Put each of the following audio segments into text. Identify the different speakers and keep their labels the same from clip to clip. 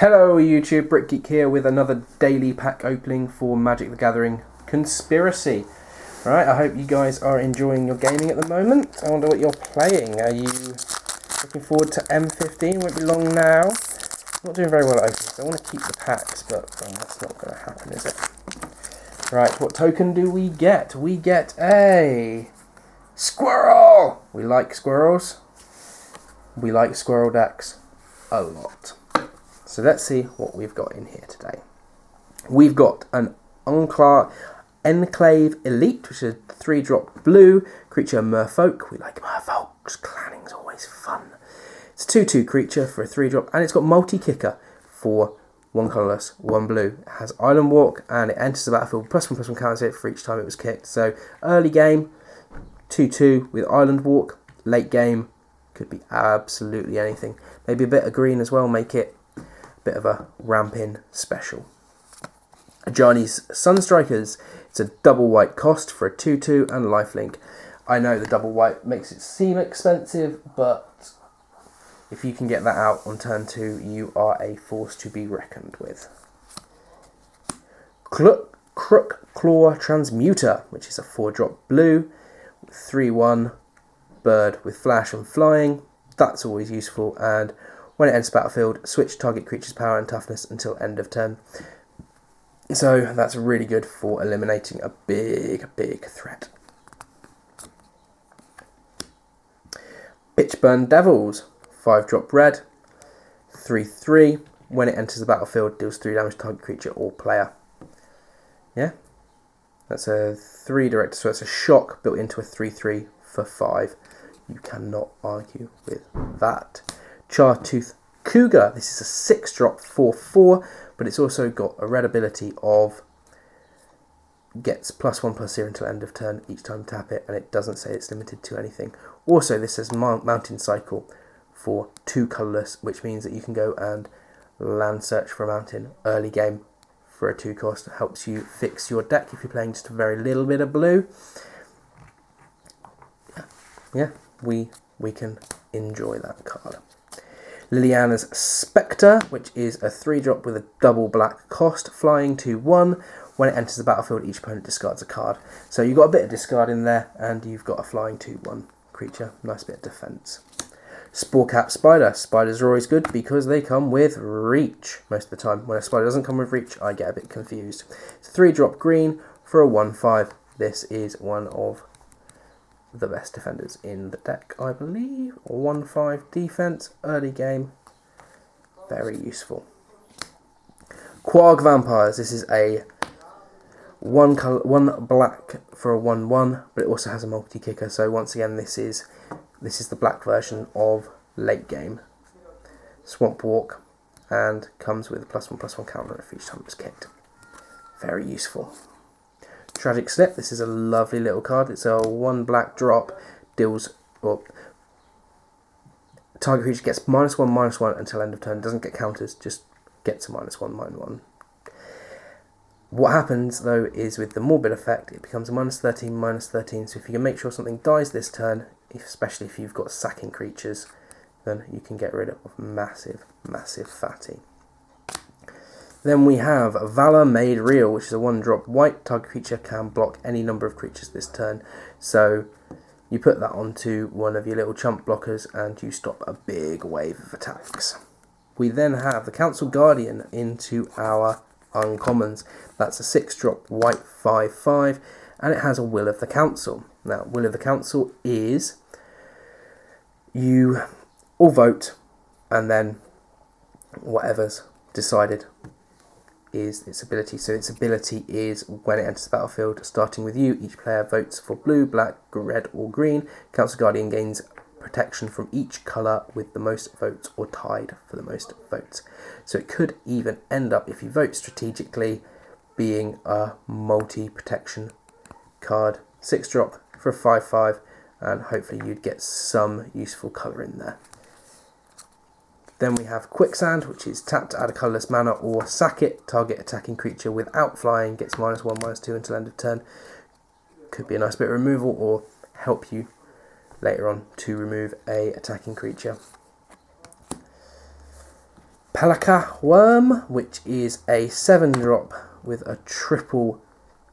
Speaker 1: Hello YouTube, Brick Geek here with another daily pack opening for Magic the Gathering Conspiracy. Right, I hope you guys are enjoying your gaming at the moment. I wonder what you're playing. Are you looking forward to M15? Won't be long now. Not doing very well at openings. I want to keep the packs, but that's not going to happen, is it? Right, what token do we get? We get a squirrel! We like squirrels. We like squirrel decks a lot. So let's see what we've got in here today. We've got an Enclave Elite, which is a 3-drop blue creature Merfolk. We like Merfolks. Clanning's always fun. It's a 2/2 creature for a 3-drop, and it's got multi-kicker for 1 colourless, 1 blue. It has Island Walk, and it enters the battlefield +1/+1 counters it for each time it was kicked. So early game, 2/2 with Island Walk. Late game, could be absolutely anything. Maybe a bit of green as well, make it bit of a ramp-in special. Johnny's Sunstrikers. It's a double white cost for a 2/2 and lifelink. I know the double white makes it seem expensive, but if you can get that out on turn 2, you are a force to be reckoned with. Crook Claw Transmuter, which is a 4-drop blue, 3/1 bird with flash and flying. That's always useful, and when it enters the battlefield, switch target creature's power and toughness until end of turn. So that's really good for eliminating a big threat. Pitchburn Devils, 5-drop red, 3/3. When it enters the battlefield, deals 3 damage to target creature or player. Yeah, that's a 3 director, so it's a shock built into a 3/3 for 5. You cannot argue with that. Chartooth Cougar. This is a 6-drop 4/4, but it's also got a red ability of gets +1/+0 until end of turn each time you tap it, and it doesn't say it's limited to anything. Also, this says Mountain Cycle for 2 colourless, which means that you can go and land search for a mountain early game for a 2 cost. It helps you fix your deck if you're playing just a very little bit of blue. Yeah, we can enjoy that card. Liliana's Spectre, which is a 3-drop with a double black cost, flying 2/1. When it enters the battlefield, each opponent discards a card. So you've got a bit of discard in there, and you've got a flying 2/1 creature. Nice bit of defense. Sporecap Spider. Spiders are always good because they come with reach most of the time. When a spider doesn't come with reach, I get a bit confused. It's a 3-drop green for a 1/5. This is one of the best defenders in the deck, I believe. 1/5 defense, early game, very useful. Quarg Vampires. This is a 1 black for a 1/1, but it also has a multi-kicker. So once again, this is the black version of late game. Swamp Walk, and comes with a +1/+1 counter if each time it's kicked. Very useful. Tragic Slip. This is a lovely little card. It's a 1 black drop, deals up. Target creature gets -1/-1 until end of turn. Doesn't get counters, just gets a -1/-1. What happens though is with the Morbid effect, it becomes a -13/-13. So if you can make sure something dies this turn, especially if you've got sacking creatures, then you can get rid of massive fatty. Then we have Valor Made Real, which is a 1-drop white. Target creature can block any number of creatures this turn. So you put that onto one of your little chump blockers and you stop a big wave of attacks. We then have the Council Guardian into our uncommons. That's a 6-drop white 5/5, and it has a Will of the Council. Now, Will of the Council is you all vote, and then whatever's decided is its ability. So its ability is when it enters the battlefield, starting with you, each player votes for blue, black, red or green. Council Guardian gains protection from each colour with the most votes or tied for the most votes. So it could even end up, if you vote strategically, being a multi-protection card. 6-drop for a 5/5, and hopefully you'd get some useful colour in there. Then we have Quicksand, which is tap to add a colourless mana or sack it. Target attacking creature without flying gets -1/-2 until end of turn. Could be a nice bit of removal or help you later on to remove a attacking creature. Pelaka Worm, which is a 7-drop with a triple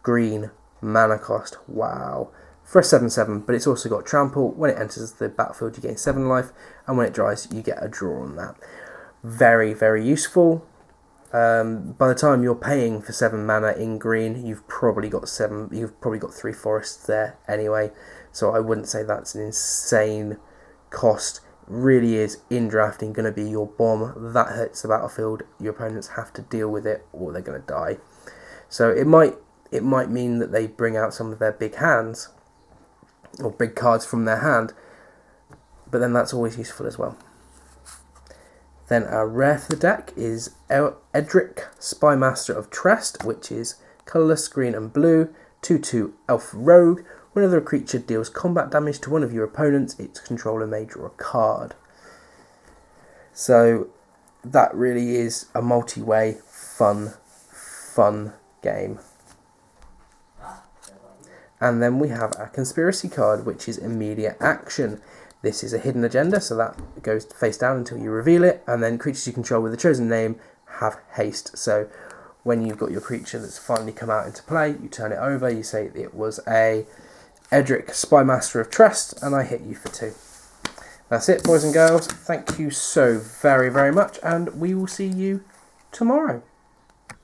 Speaker 1: green mana cost. Wow. For a 7/7, but it's also got trample. When it enters the battlefield, you gain 7 life, and when it dries, you get a draw on that. Very, very useful. By the time you're paying for 7 mana in green, you've probably got 3 forests there anyway. So I wouldn't say that's an insane cost. It really is, in drafting, going to be your bomb that hits the battlefield. Your opponents have to deal with it, or they're going to die. So it might mean that they bring out some of their big hands, or big cards from their hand, but then that's always useful as well. Then our rare for the deck is Edric, Spymaster of Trest, which is colourless, green and blue, 2/2 elf rogue. Whenever a creature deals combat damage to one of your opponents, its controller may draw a card. So that really is a multi-way, fun game. And then we have a conspiracy card, which is immediate action. This is a hidden agenda, so that goes face down until you reveal it, and then creatures you control with the chosen name have haste. So when you've got your creature that's finally come out into play, you turn it over, you say it was a Edric, Spymaster of Trest, and I hit you for 2. That's it, boys and girls. Thank you so very, very much, and we will see you tomorrow.